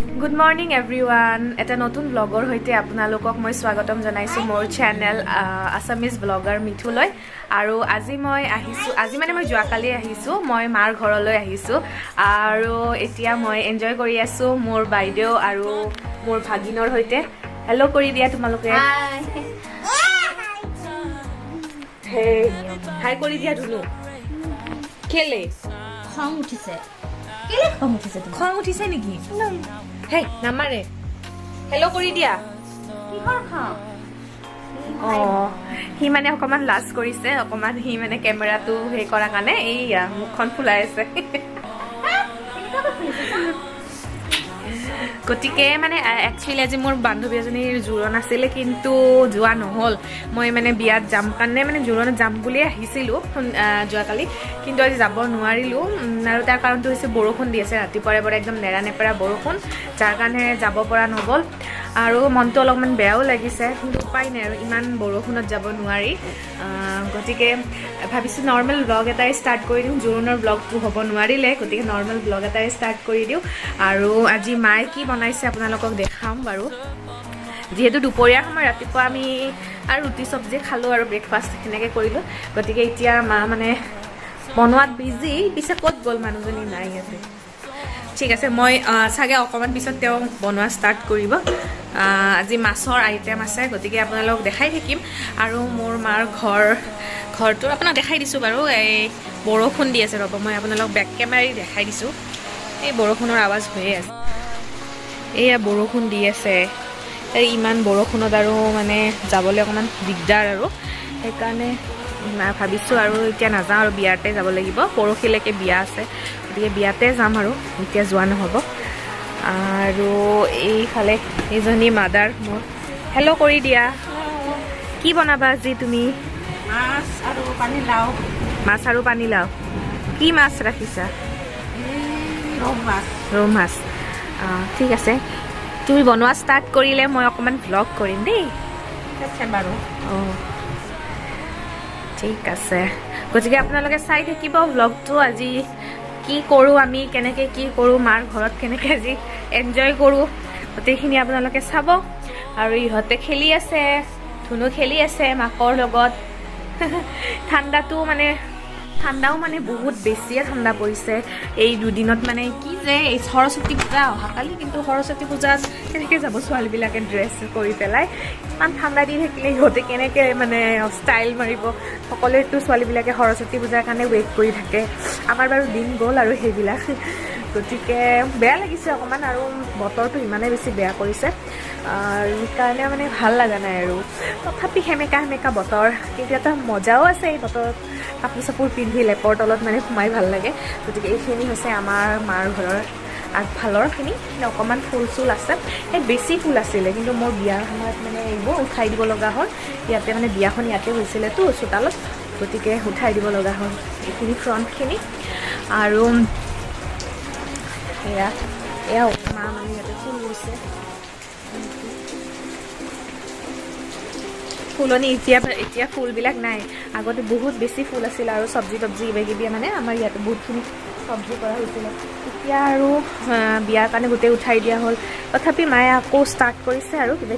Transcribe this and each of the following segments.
Good morning everyone. Eta notun vlogger hoite apnalokok moi swagatam janaisu mor channel Assamese vlogger Mithuloi aru aji moi ahisu aji mane moi joakali ahisu moi mar ghoroloi ahisu aru etia moi enjoy kori asu mor baideo aru mor bhaginor hoite hello kori dia tumaloke hi hey hi kori dia dunu kele khong uthise kele khong uthise tu khong uthise niki hey namare hello kori dia ki khor kha hi mane okoman last korise okoman hi mane camera tu he kora kane ei mukhon fulai ase গতিকে মানে actually আজি মোৰ বান্ধৱী এজনীৰ জুৰণ আছিল কিন্তু যোৱা নহল মই মানে বিয়াত যাম কাৰণে মানে জুৰণত যাম বুলি আহিছিলো যোৱাকালি কিন্তু আজি যাব নোৱাৰিলো আৰু তাৰ কাৰণটো হৈছে বৰষুণ দি আছে ৰাতিপুৱাৰে পৰা একদম নেৰা নেপেৰা বৰষুণ যাৰ কাৰণে যাব পৰা নগল আৰু মনটো অলপমান বেয়াও লাগিছে কিন্তু উপায় নাই আৰু ইমান বৰষুণত যাব নোৱাৰি গতিকে ভাবিছো নৰ্মেল ব্লগ এটা ষ্টাৰ্ট কৰি দিম জুৰণৰ ব্লগটো হ'ব নোৱাৰিলে গতিকে নৰ্মেল ব্লগ এটা ষ্টাৰ্ট কৰি দিও আৰু আজি মাই কি বনাইছে আপোনালোকক দেখাম বাৰু যেহেতু দুপৰীয়া সময় ৰাতিপুৱা আমি আৰু ৰুটি সবজি খালো আৰু ব্ৰেকফাষ্ট এনেকৈ কৰিলো গতিকে এতিয়া মা মানে বনোৱাত বিজি পিছে ক'ত গ'ল মানুহজনী নাই আছে ঠিক আছে মই সাগে অকমান পিছত তেও বনোৱা ষ্টাৰ্ট কৰিব আজি মাছৰ আইটেম আছে গতিকে আপোনালোক দেখাই থাকিম আৰু মোৰ মাৰ ঘৰটো আপোনাক দেখাই দিছো বাৰু এই বৰষুণ দি আছে ৰব মই আপোনালোক বেক কেমেৰাৰে দেখাই দিছো এই বৰষুণৰ আৱাজ হৈ আছে এয়া বৰষুণ দি আছে ইমান বৰষুণত আৰু মানে যাবলৈ অকমান দিগদাৰ আৰু সেইকাৰণে ভাবিছো আৰু এতিয়া নাযাওঁ আৰু বিয়াতে যাব লাগিব পৰখিলৈকে বিয়া আছে গতিকে বিয়াতে যাম আৰু এতিয়া যোৱা নহ'ব আৰু এইফালে এজনী মাদাৰ মোৰ হেল্ল' কৰি দিয়া কি বনাবা আজি তুমি মাছ আৰু পানীলাও কি মাছ ৰাখিছা ৰৌ মাছ ঠিক আছে তুমি বনোৱা ষ্টাৰ্ট কৰিলে মই অকমান ভ্লগ কৰিম দেই বাৰু ঠিক আছে গতিকে আপোনালোকে চাই থাকিব ভ্লগটো আজি কি কৰোঁ আমি কেনেকৈ কি কৰোঁ মাৰ ঘৰত কেনেকৈ আজি এনজয় কৰোঁ গোটেইখিনি আপোনালোকে চাব আৰু ইহঁতে খেলি আছে ধুনু খেলি আছে মাকৰ লগত ঠাণ্ডাও মানে বহুত বেছিয়ে ঠাণ্ডা পৰিছে এই দুদিনত মানে কি যে এই সৰস্বতী পূজা অহাকালি কিন্তু সৰস্বতী পূজাত কেনেকৈ যাব ছোৱালীবিলাকে ড্ৰেছ কৰি পেলাই ইমান ঠাণ্ডা দি থাকিলে সিহঁতে কেনেকৈ মানে ষ্টাইল মাৰিব সকলোৱেতো ছোৱালীবিলাকে সৰস্বতী পূজাৰ কাৰণে ৱেইট কৰি থাকে আমাৰ বাৰু দিন গ'ল আৰু সেইবিলাক গতিকে বেয়া লাগিছে অকণমান আৰু বতৰটো ইমানেই বেছি বেয়া কৰিছে আৰু সেইকাৰণে মানে ভাল লগা নাই আৰু তথাপি সেমেকা বতৰ কিন্তু এটা মজাও আছে এই বতৰত কাপোৰ চাপোৰ পিন্ধি লেপৰ তলত মানে সোমাই ভাল লাগে গতিকে এইখিনি হৈছে আমাৰ মাৰ ঘৰৰ আগফালৰখিনি অকণমান ফুল চুল আছে এই বেছি ফুল আছিলে কিন্তু মোৰ বিয়াৰ সময়ত মানে এইবোৰ উঠাই দিব লগা হ'ল ইয়াতে মানে বিয়াখন ইয়াতে হৈছিলেতো চোতালত গতিকে উঠাই দিব লগা হ'ল এইখিনি ফ্ৰণ্টখিনি আৰু এয়া মা মানে ইয়াতে ফুল ৰুইছে ফুলনি এতিয়া ফুলবিলাক নাই আগতে বহুত বেছি ফুল আছিল আৰু চব্জি কিবা কিবি মানে আমাৰ ইয়াতে বহুতখিনি চব্জি কৰা হৈছিলে এতিয়া আৰু বিয়াৰ কাৰণে গোটেই উঠাই দিয়া হ'ল তথাপি মায়ে আকৌ ষ্টাৰ্ট কৰিছে আৰু কিবা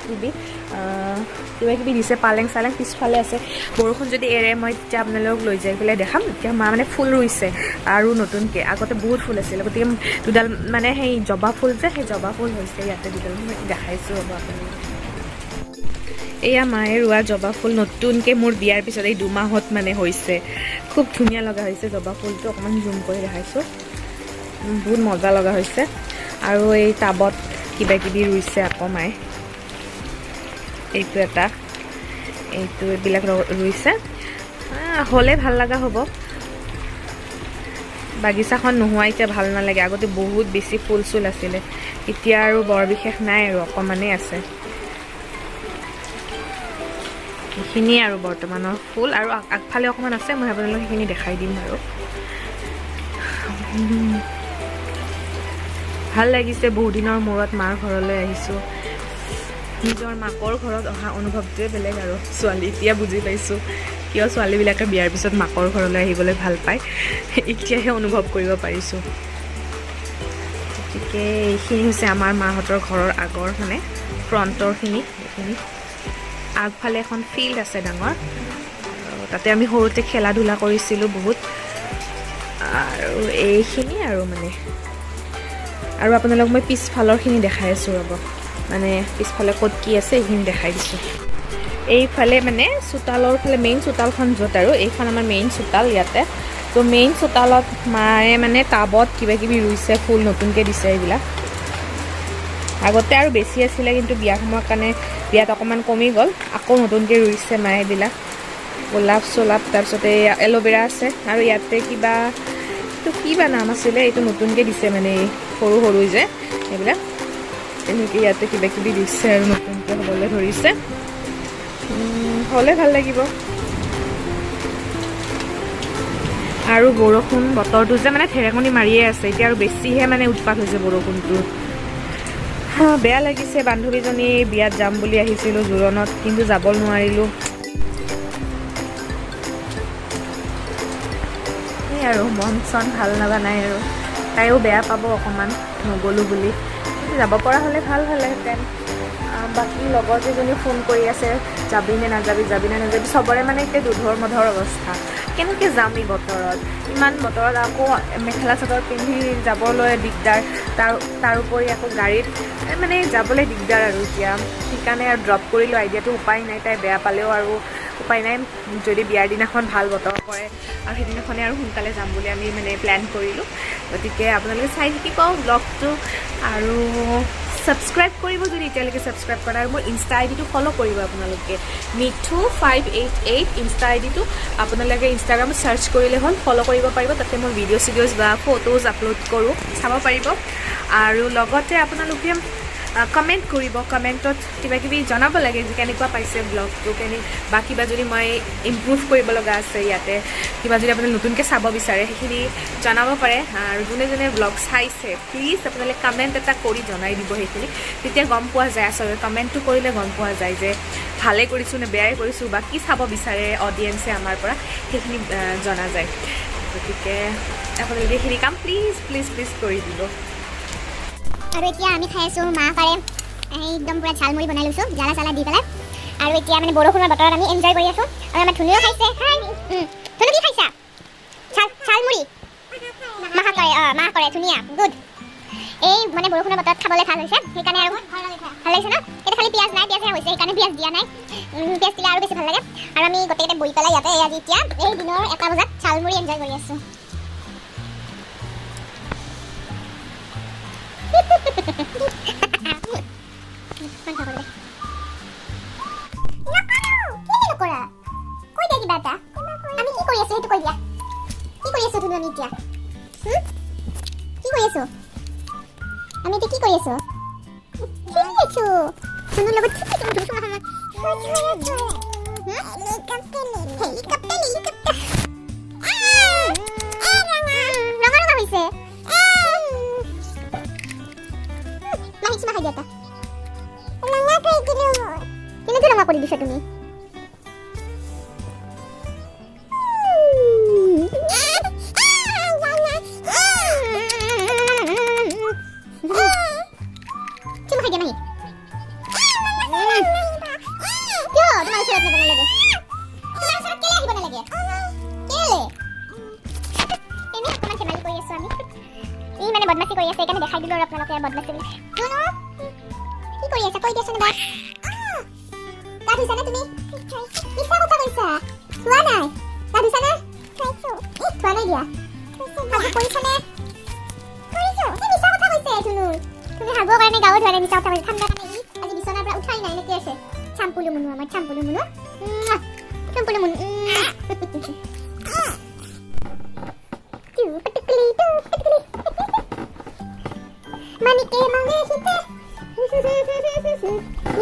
কিবি দিছে পালেং চালেং পিছফালে আছে বৰষুণ যদি এৰে মই তেতিয়া আপোনালোকক লৈ যাই পেলাই দেখাম এতিয়া মা মানে ফুল ৰুইছে আৰু নতুনকৈ আগতে বহুত ফুল আছিলে গতিকে দুডাল মানে সেই জবা ফুল যে সেই জবা ফুল হৈছে ইয়াতে দুডাল মই দেখাইছোঁ ৰ'ব আপোনালোকক এয়া মায়ে ৰোৱা জবা ফুল নতুনকৈ মোৰ বিয়াৰ পিছত এই 2 মাহত মানে হৈছে খুব ধুনীয়া লগা হৈছে জবা ফুলটো অকণমান জুম কৰি দেখাইছোঁ বহুত মজা লগা হৈছে আৰু এই টাবত কিবা কিবি ৰুইছে আকৌ মায়ে এইবিলাক ৰুইছে হ'লে ভাল লগা হ'ব বাগিচাখন নোহোৱা এতিয়া ভাল নালাগে আগতে বহুত বেছি ফুল চুল আছিলে এতিয়া আৰু বৰ বিশেষ নাই আৰু অকণমানেই আছে এইখিনি আৰু বৰ্তমানৰ ফুল আৰু আগফালে অকণমান আছে মই আপোনালোকক সেইখিনি দেখাই দিম আৰু ভাল লাগিছে বহুত দিনৰ মূৰত মাৰ ঘৰলৈ আহিছোঁ নিজৰ মাকৰ ঘৰত অহা অনুভৱটোৱে বেলেগ আৰু ছোৱালী এতিয়া বুজি পাইছোঁ কিয় ছোৱালীবিলাকে বিয়াৰ পিছত মাকৰ ঘৰলৈ আহিবলৈ ভাল পায় এতিয়াহে অনুভৱ কৰিব পাৰিছোঁ গতিকে এইখিনি হৈছে আমাৰ মাহঁতৰ ঘৰৰ আগৰ মানে ফ্ৰণ্টৰখিনি। এইখিনি আগফালে এখন ফিল্ড আছে ডাঙৰ, তাতে আমি সৰুতে খেলা ধূলা কৰিছিলোঁ বহুত। আৰু এইখিনি আৰু মানে আৰু আপোনালোক মই পিছফালৰখিনি দেখাই আছোঁ ৰ'ব, মানে পিছফালে ক'ত কি আছে এইখিনি দেখাই দিছোঁ। এইফালে মানে চোতালৰ ফালে মেইন চোতালখন য'ত, আৰু এইখন আমাৰ মেইন চোতাল ইয়াতে। তো মেইন চোতালত মায়ে মানে টাবত কিবা কিবি ৰুইছে, ফুল নতুনকৈ দিছে এইবিলাক। আগতে আৰু বেছি আছিলে, কিন্তু বিয়া সময়ৰ কাৰণে বিয়াত অকণমান কমি গ'ল, আকৌ নতুনকৈ ৰুইছে মায়ে এইবিলাক গোলাপ চোলাপ। তাৰপিছতে এল'ভেৰা আছে, আৰু ইয়াতে কিবা এইটো কিবা নাম আছিলে, এইটো নতুনকৈ দিছে মানে এই সৰু সৰু যে এইবিলাক, তেনেকৈ ইয়াতে কিবা কিবি দিছে আৰু নতুনকৈ হ'বলৈ ধৰিছে। হ'লে ভাল লাগিব। আৰু বৰষুণ বতৰটো যে মানে ঢেৰেকনি মাৰিয়ে আছে এতিয়া, আৰু বেছিহে মানে উৎপাত হৈছে বৰষুণটো। বেয়া লাগিছে, বান্ধৱীজনী বিয়াত যাম বুলি আহিছিলোঁ জোৰণত, কিন্তু যাব নোৱাৰিলোঁ। সেই আৰু মন চন ভাল লগা নাই, আৰু তাইও বেয়া পাব অকণমান নগ'লোঁ বুলি। যাব পৰা হ'লে ভাল হ'লেহেঁতেন। বাকী লগৰ কেইজনী ফোন কৰি আছে, যাবি নে নাযাবি, যাবি নে নাযাবি। চবৰে মানে এতিয়া দুধৰ মধৰ অৱস্থা, কেনেকৈ যাম এই বতৰত, ইমান বতৰত আকৌ মেখেলা চাদৰ পিন্ধি যাবলৈ দিগদাৰ। তাৰোপৰি আকৌ গাড়ীত মানে যাবলৈ দিগদাৰ আৰু এতিয়া। সেইকাৰণে আৰু ড্ৰপ কৰিলোঁ আইডিয়াটো, উপায় নাই। তাই বেয়া পালেও আৰু উপায় নাই, যদি বিয়াৰ দিনাখন ভাল বতৰ কৰে আৰু সেইদিনাখনে আৰু সোনকালে যাম বুলি আমি মানে প্লেন কৰিলোঁ। গতিকে আপোনালোকে চাই থাকিব ব্লগটো, আৰু ছাবস্ক্ৰাইব কৰিব যদি এতিয়ালৈকে ছাবস্ক্ৰাইব কৰা, আৰু মোৰ ইনষ্টা আইডিটো ফ'ল' কৰিব আপোনালোকে, মিঠু588 ইনষ্টা আইডিটো। আপোনালোকে ইনষ্টাগ্ৰামত ছাৰ্চ কৰিলে হ'ল, ফ'ল' কৰিব পাৰিব। তাতে মই ভিডিঅ' চিডিঅ'জ বা ফটোজ আপলোড কৰোঁ, চাব পাৰিব। আৰু লগতে আপোনালোকে কমেণ্ট কৰিব, কমেণ্টত কিবা কিবি জনাব লাগে যে কেনেকুৱা পাইছে ব্লগটো, বা কিবা যদি মই ইমপ্ৰুভ কৰিব লগা আছে ইয়াতে, কিবা যদি আপোনালোকে নতুনকৈ চাব বিচাৰে সেইখিনি জনাব পাৰে। আৰু যোনে যোনে ব্লগ চাইছে প্লিজ আপোনালোকে কমেণ্ট এটা কৰি জনাই দিব সেইখিনি, তেতিয়া গম পোৱা যায়। আচলতে কমেণ্টটো কৰিলে গম পোৱা যায় যে ভালেই কৰিছোঁ নে বেয়াই কৰিছোঁ, বা কি চাব বিচাৰে অডিয়েঞ্চে আমাৰ পৰা, সেইখিনি জনা যায়। গতিকে আপোনালোকে সেইখিনি কাম প্লিজ প্লিজ প্লিজ কৰি দিব। আৰু এতিয়া আমি খাই আছোঁ মাহ পাৰে একদম পুৰা ঝালমুড়ি বনাই লৈছোঁ, জ্বালা চালা দি পেলাই। আৰু এতিয়া মানে বৰষুণৰ বতৰত আমি এনজয় কৰি আছোঁ। আৰু আমাৰ ধুনুও খাইছে। ধুনু কি খাইছা? ঝালমুড়ি মাহ কৰে ধুনীয়া, গুড। এই মানে বৰষুণৰ বতৰত খাবলৈ ভাল হৈছে, সেইকাৰণে আৰু ভাল লাগিছে ন। এতিয়া খালি পিঁয়াজ নাই, পিঁয়াজহে হৈছে, সেইকাৰণে পিঁয়াজ দিয়া নাই। পিঁয়াজ দিলে আৰু বেছি ভাল লাগে। আৰু আমি গোটেইকেইটা বহি পেলাই ইয়াতে আজি এতিয়া এই দিনৰ 1টা বজাত ঝালমুড়ি এনজয় কৰি আছোঁ। কৰি দিছা তুমি? মানে বদমাছি কৰি আছে, সেইকাৰণে দেখাই দিলোঁ আৰু আপোনালোকে বদমাছি বুলি। কি কৰি আছা? কৈ দিয়াচোন এবাৰ। গা ধুইছা নে তুমি? মিছা কথা কৈছা, ধোৱা নাই। গা ধুইছা নে? ধোৱা নাই দিয়া। হাগু কৰিছা নে? মিছা কথা কৈছে ধুনু। তুমি হাগৰ কাৰণে গাও ধোৱা নাই, মিছা কথা কৈছে। ঠাণ্ডা কাৰণে আজি বিচনাৰ পৰা উঠাই নাই, এনেকৈ আছে। চাম্পুলু মুনু, আমাৰ চাম্পুলু মুনু। চাম্পুলু মুনু। Manike mangeshite.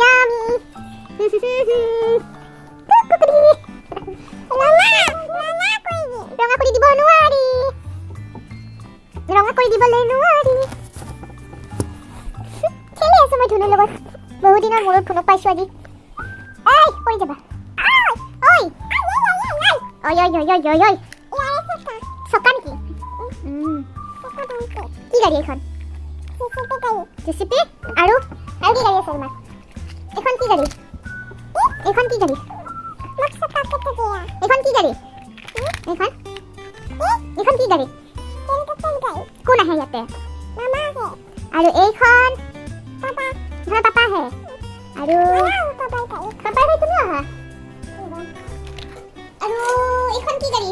Yummy. Ranga kuri dibo nuari. Ranga kuri dibo nuari. Khele aso moi dhunur logot. Bahu dinar morot phonok paisu aji. Ei, koi jaba. Oi. Oi. Sokka niki? Ki gari ekhon? JCP আৰু কি গাড়ী আছে তোমাৰ এখন কি গাড়ী এখন কি গাড়ী এখন কি গাড়ী এখন কি গাড়ী কোন আহে ইয়াতে আৰু এইখন তোমাৰ পাপা আহে আৰু পাপা আহে তুমি আহা আৰু এইখন কি গাড়ী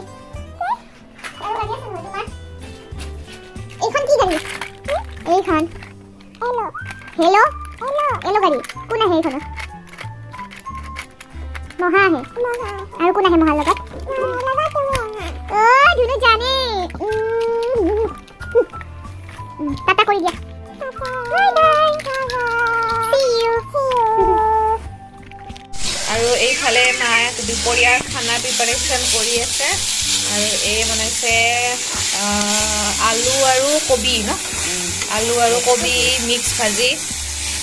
এইখন কি গাড়ী এইখন হেল্ল' হেল্ল' গাড়ী কোন আহে এইখনত মহা আহে আৰু কোন আহে মহাৰ লগত ধুনু জানে টাটা কৰি দিয়া বাই বাই see you আৰু এইফালে মায়ে দুপৰীয়াৰ খানা প্ৰিপাৰেশ্যন কৰি আছে আৰু এই বনাইছে আলু আৰু কবি ন আলু আৰু কবি মিক্স ভাজি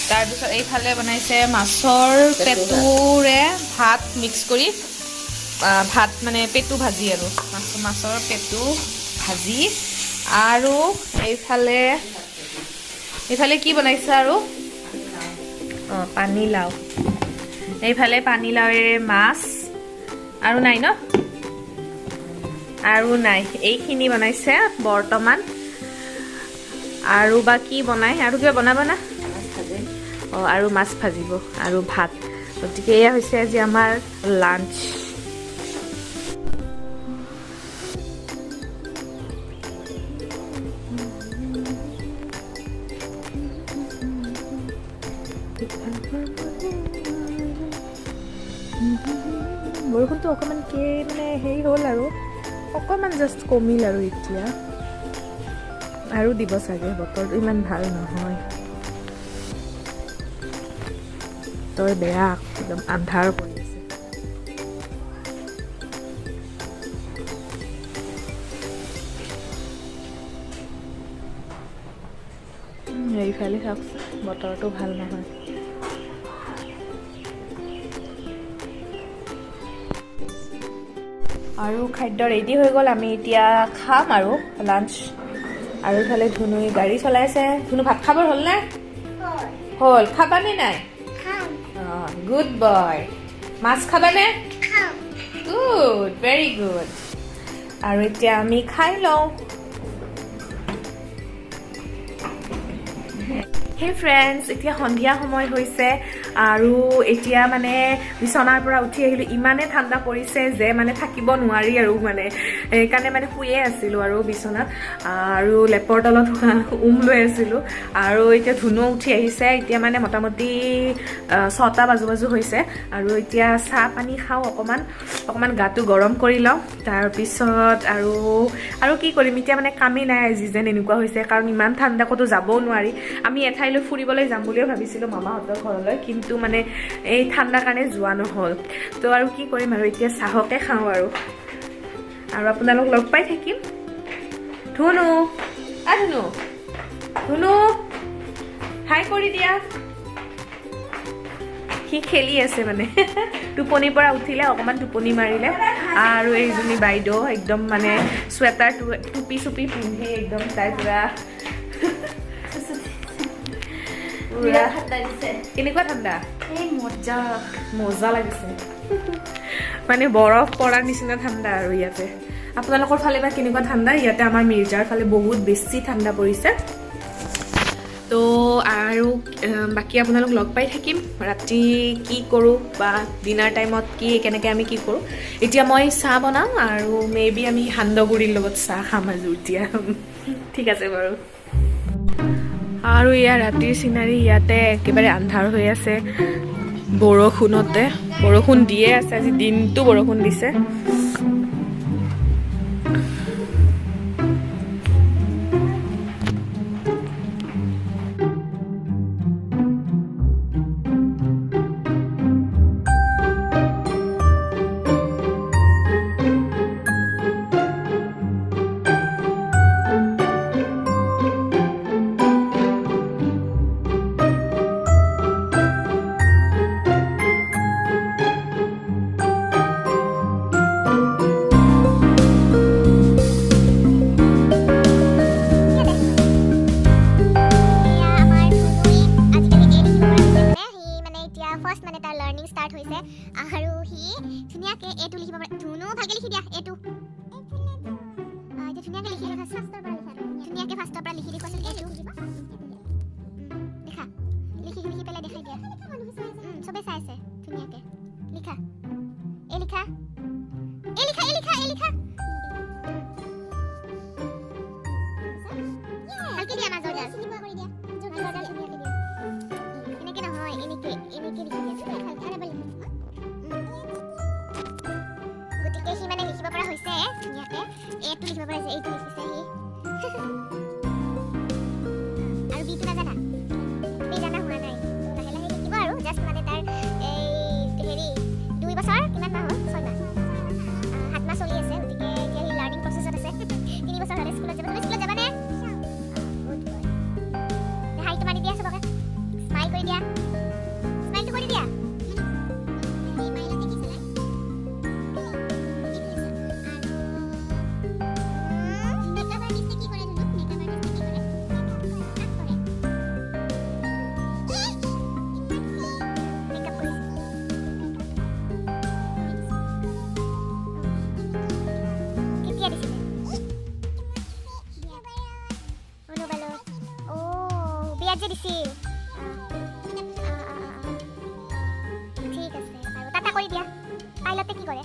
তাৰপিছত এইফালে বনাইছে মাছৰ পেটুৰে ভাত মিক্স কৰি ভাত মানে পেটু ভাজি আৰু মাছৰ পেটু ভাজি আৰু এইফালে কি বনাইছে আৰু পানীলাও এইফালে পানীলাওৰে মাছ আৰু নাই ন আৰু নাই এইখিনি বনাইছে বৰ্তমান আৰু বা কি বনাই আৰু কিবা বনাব না আৰু মাছ ভাজিব আৰু ভাত গতিকে এয়া হৈছে আজি আমাৰ লাঞ্চ বৰষুণটো অকণমান মানে হেৰি হ'ল আৰু অকণমান জাষ্ট কমিল আৰু এতিয়া আৰু দিব চাগে বতৰটো ইমান ভাল নহয় বতৰ বেয়া একদম আন্ধাৰ কৰি আছে এইফালে চাওকচোন বতৰটো ভাল নহয় আৰু খাদ্য ৰেডি হৈ গ'ল আমি এতিয়া খাম আৰু লাঞ্চ আৰু ইফালে ধুনুই গাড়ী চলাইছে ধুনু ভাত খাবৰ হ'ল নে হ'ল খাবানে নাই গুড বয় মাছ খাবানে গুড ভেৰি গুড আৰু এতিয়া আমি খাই লওঁ হে ফ্ৰেণ্ডছ এতিয়া সন্ধিয়া সময় হৈছে আৰু এতিয়া মানে বিছনাৰ পৰা উঠি আহিলোঁ ইমানে ঠাণ্ডা পৰিছে যে মানে থাকিব নোৱাৰি আৰু মানে সেইকাৰণে মানে শুয়ে আছিলোঁ আৰু বিছনাত আৰু লেপৰ তলত লৈ আছিলোঁ আৰু এতিয়া ধুনু উঠি আহিছে এতিয়া মানে মোটামুটি 6টা বাজু হৈছে আৰু এতিয়া চাহ পানী খাওঁ অকণমান গাটো গৰম কৰি লওঁ তাৰপিছত আৰু কি কৰিম এতিয়া মানে কামেই নাই আজি যেন এনেকুৱা হৈছে কাৰণ ইমান ঠাণ্ডা ক'তো যাবও নোৱাৰি আমি এঠাইলৈ ফুৰিবলৈ যাম বুলিও ভাবিছিলোঁ মামাহঁতৰ ঘৰলৈ কিন্তু মানে এই ঠাণ্ডাৰ কাৰণে যোৱা নহ'ল তো আৰু কি কৰিম আৰু এতিয়া চাহকে খাওঁ আৰু আপোনালোক লগ পাই থাকিম ধুনু ধুনু হাই কৰি দিয়া সি খেলি আছে মানে টোপনিৰ পৰা উঠিলে অকণমান টোপনি মাৰিলে আৰু এইজনী বাইদেউ একদম মানে চুৱেটাৰ টুপি চুপি পিন্ধি একদম তাইৰ পৰা কেনেকুৱা ঠাণ্ডা মজা লাগিছে মানে বৰফ পৰাৰ নিচিনা ঠাণ্ডা আৰু ইয়াতে আপোনালোকৰ ফালে বা কেনেকুৱা ঠাণ্ডা ইয়াতে আমাৰ মিৰ্জাৰ ফালে বহুত বেছি ঠাণ্ডা পৰিছে তো আৰু বাকী আপোনালোক লগ পাই থাকিম ৰাতি কি কৰোঁ বা ডিনাৰ টাইমত কেনেকৈ আমি কি কৰোঁ এতিয়া মই চাহ বনাম আৰু মেবি আমি সান্দহগুড়িৰ লগত চাহ খাম আজি এতিয়া ঠিক আছে বাৰু আৰু ইয়াৰ ৰাতিৰ চিনাৰী ইয়াতে একেবাৰে আন্ধাৰ হৈ আছে বৰষুণ দিয়ে আছে আজি দিনটো বৰষুণ দিছে ষ্টাৰ্ট হৈছে আৰু সি ধুনীয়াকৈ এটো লিখিব পাৰে ধুনু ভালকৈ লিখি দিয়া এটো এতিয়া ধুনীয়াকৈ লিখি লিখা ধুনীয়াকৈ ফাৰ্ষ্টৰ পৰা লিখি দেখুৱাচোন এটো লিখা লিখি লিখি পেলাই দেখাই দিয়া চবেই চাই আছে ধুনীয়াকৈ লিখা এ লিখা এ লিখা এ লিখা এ লিখা ভালকৈ দিয়া মাজৰডাল ধুনীয়াকৈ দিয়া এনেকৈ নহয় এনেকৈ লিখি দিয়া গতিকে সি মানে লিখিব পৰা হৈছে ধুনীয়াকৈ এটো লিখিব পৰা হৈছে এইটো লিখিছে সি আৰু বিটো নাজানা বি জানা হোৱা নাই লাহে লাহে শিকিব আৰু জাষ্ট মানে তাৰ এই হেৰি 2 বছৰ কিমান মাহ হ'ল 6 মাহ 7 মাহ চলি আছে গতিকে এতিয়া সি লাৰ্ণিং প্ৰচেছত আছে 3 বছৰ হ'লে স্কুলত যাব স্কুলত যাবানে হাই তোমাৰি দিয়া চবকে স্মাইল কৰি দিয়া স্মাইলটো কৰি দিয়া যে দিছিল ঠিক আছে আৰু টাটা কৰি দিয়া পাইলতে কি কৰে